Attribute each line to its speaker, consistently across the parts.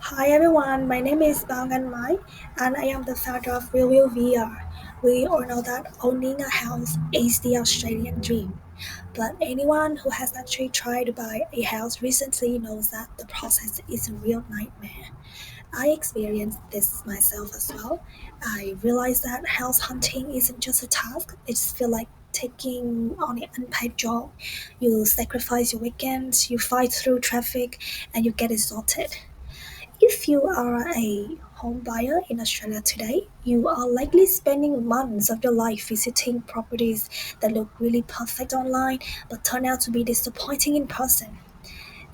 Speaker 1: Hi everyone, my name is Bang and Mai, and I am the founder of Real VR. We all know that owning a house is the Australian dream, but anyone who has actually tried to buy a house recently knows that the process is a real nightmare. I experienced this myself as well. I realized that house hunting isn't just a task, it's feel like taking on an unpaid job. You sacrifice your weekends, you fight through traffic, and you get exhausted. If you are a home buyer in Australia today, you are likely spending months of your life visiting properties that look really perfect online but turn out to be disappointing in person.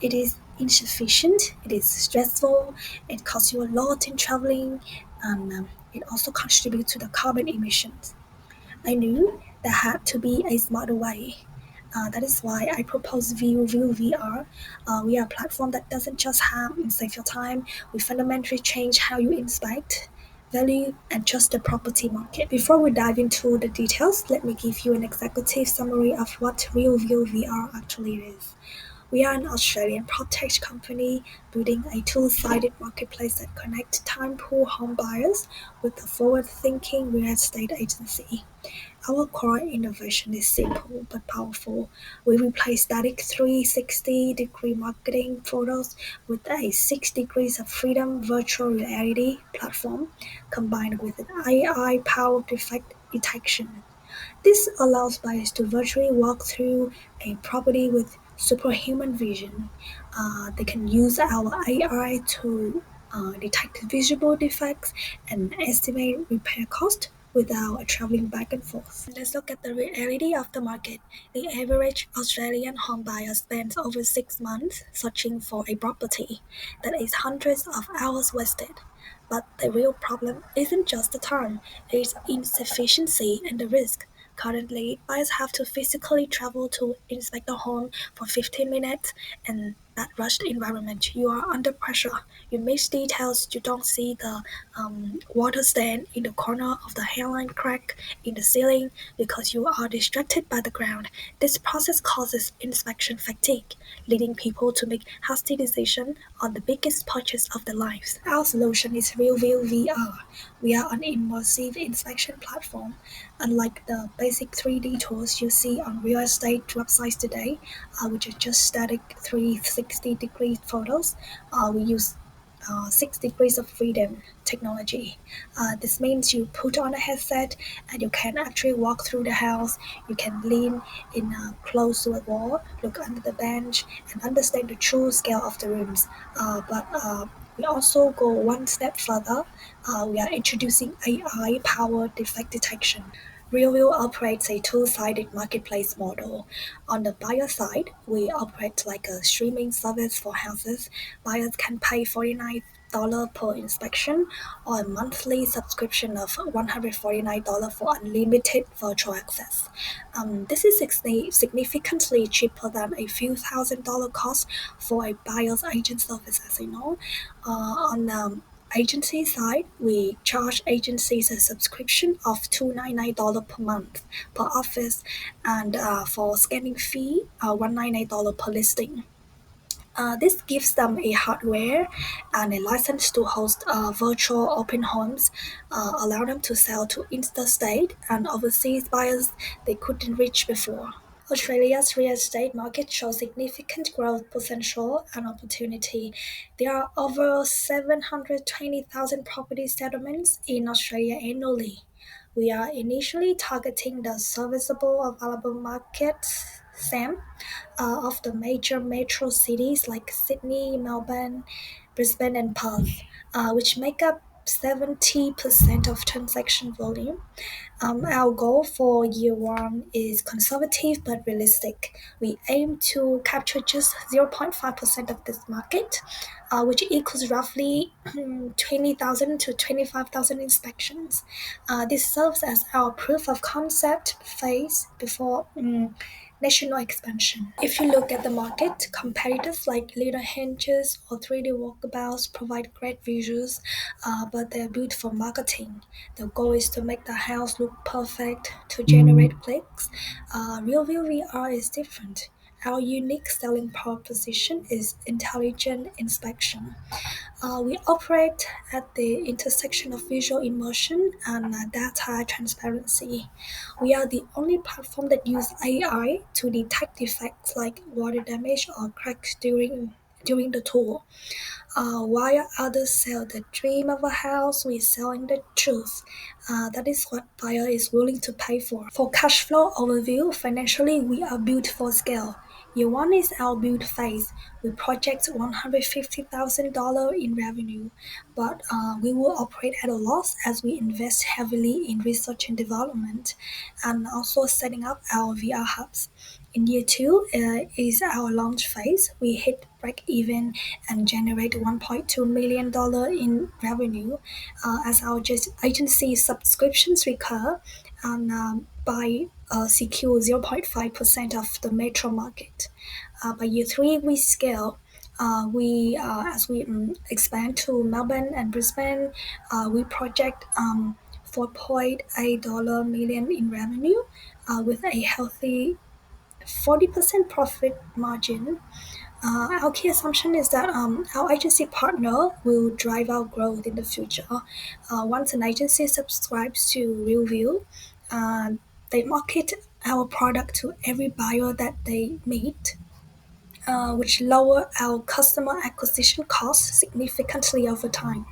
Speaker 1: It is insufficient, it is stressful, it costs you a lot in traveling, and it also contributes to the carbon emissions. I knew there had to be a smarter way. That is why I propose View VR. We are a platform that doesn't just harm and save your time, we fundamentally change how you inspect, value, and trust the property market. Before we dive into the details, let me give you an executive summary of what Real View VR actually is. We are an Australian PropTech company building a two-sided marketplace that connects time poor home buyers with a forward-thinking real estate agency. Our core innovation is simple but powerful. We replace static 360-degree marketing photos with a 6 degrees of freedom virtual reality platform combined with an AI-powered defect detection. This allows buyers to virtually walk through a property with superhuman vision. They can use our AI to detect visible defects and estimate repair cost without traveling back and forth. Let's look at the reality of the market. The average Australian home buyer spends over 6 months searching for a property. That is hundreds of hours wasted. But the real problem isn't just the time, it's insufficiency and the risk. Currently, buyers have to physically travel to inspect the home for 15 minutes, and that rushed environment, you are under pressure. You miss details, you don't see the water stain in the corner of the hairline crack in the ceiling because you are distracted by the ground. This process causes inspection fatigue, leading people to make hasty decisions on the biggest purchase of their lives. Our solution is RealView VR. We are an immersive inspection platform. Unlike the basic 3D tools you see on real estate websites today, which are just static 360-degree photos, we use 6 degrees of freedom technology. This means you put on a headset and you can actually walk through the house. You can lean in close to a wall, look under the bench, and understand the true scale of the rooms. But we also go one step further. We are introducing AI-powered defect detection. RealView operates a two-sided marketplace model. On the buyer side, we operate like a streaming service for houses. Buyers can pay $49 per inspection or a monthly subscription of $149 for unlimited virtual access. This is significantly cheaper than a few $1,000 cost for a buyer's agent service, as you know. On agency side, we charge agencies a subscription of $299 per month per office, and for scanning fee, $199 per listing. This gives them a hardware and a license to host virtual open homes, allow them to sell to interstate and overseas buyers they couldn't reach before. Australia's real estate market shows significant growth potential and opportunity. There are over 720,000 property settlements in Australia annually. We are initially targeting the serviceable available markets (SAM) of the major metro cities like Sydney, Melbourne, Brisbane, and Perth, which make up 70% of transaction volume. Our goal for year one is conservative but realistic. We aim to capture just 0.5% of this market, which equals roughly 20,000 to 25,000 inspections. This serves as our proof of concept phase before national expansion. If you look at the market, competitors like Little Hinges or 3D Walkabouts provide great visuals, but they're built for marketing. The goal is to make the house look perfect to generate clicks. RealView VR is different. Our unique selling proposition is intelligent inspection. We operate at the intersection of visual immersion and data transparency. We are the only platform that uses AI to detect defects like water damage or cracks during the tour. While others sell the dream of a house, we're selling the truth. That is what buyer is willing to pay for. For cash flow overview, financially we are built for scale. Year one is our build phase. We project $150,000 in revenue, but we will operate at a loss as we invest heavily in research and development and also setting up our VR hubs. In year two is our launch phase. We hit break even and generate $1.2 million in revenue as our agency subscriptions recur and by secure 0.5% of the metro market. By year three, we scale. We as we expand to Melbourne and Brisbane, we project $4.8 million in revenue with a healthy 40% profit margin. Our key assumption is that our agency partner will drive our growth in the future. Once an agency subscribes to RealView, uh, they market our product to every buyer that they meet, which lower our customer acquisition costs significantly over time.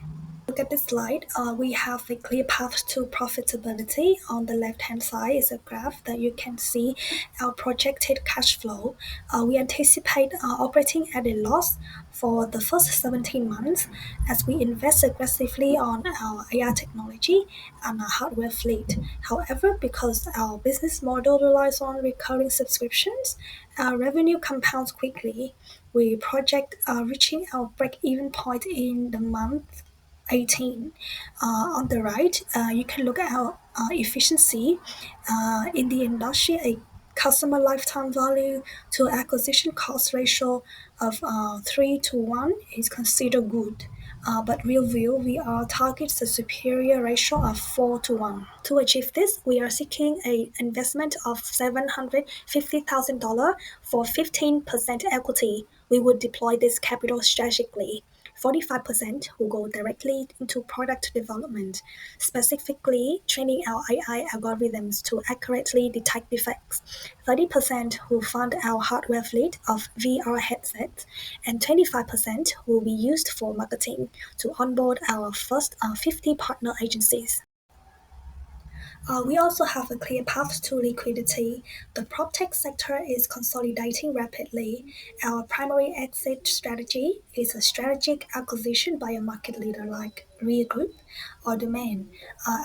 Speaker 1: Look at this slide. We have a clear path to profitability. On the left-hand side is a graph that you can see our projected cash flow. We anticipate operating at a loss for the first 17 months as we invest aggressively on our AI technology and our hardware fleet. However, because our business model relies on recurring subscriptions, our revenue compounds quickly. We project reaching our break-even point in the month 18. On the right, you can look at our efficiency in the industry. A customer lifetime value to acquisition cost ratio of 3 to 1 is considered good. But RealView, we are targets a superior ratio of 4 to 1. To achieve this, we are seeking an investment of $750,000 for 15% equity. We would deploy this capital strategically. 45% will go directly into product development, specifically training our AI algorithms to accurately detect defects. 30% will fund our hardware fleet of VR headsets, and 25% will be used for marketing to onboard our first 50 partner agencies. We also have a clear path to liquidity. The PropTech sector is consolidating rapidly. Our primary exit strategy is a strategic acquisition by a market leader like Real Group or Domain.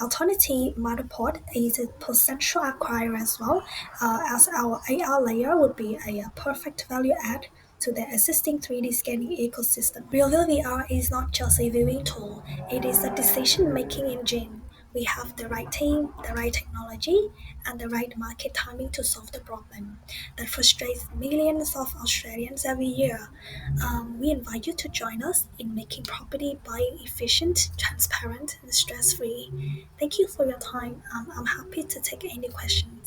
Speaker 1: Alternative Matterport is a potential acquirer as well, as our AR layer would be a perfect value add to their existing 3D scanning ecosystem. RealView VR is not just a viewing tool, it is a decision-making engine. We have the right team, the right technology, and the right market timing to solve the problem that frustrates millions of Australians every year. We invite you to join us in making property buying efficient, transparent, and stress free. Thank you for your time. I'm happy to take any questions.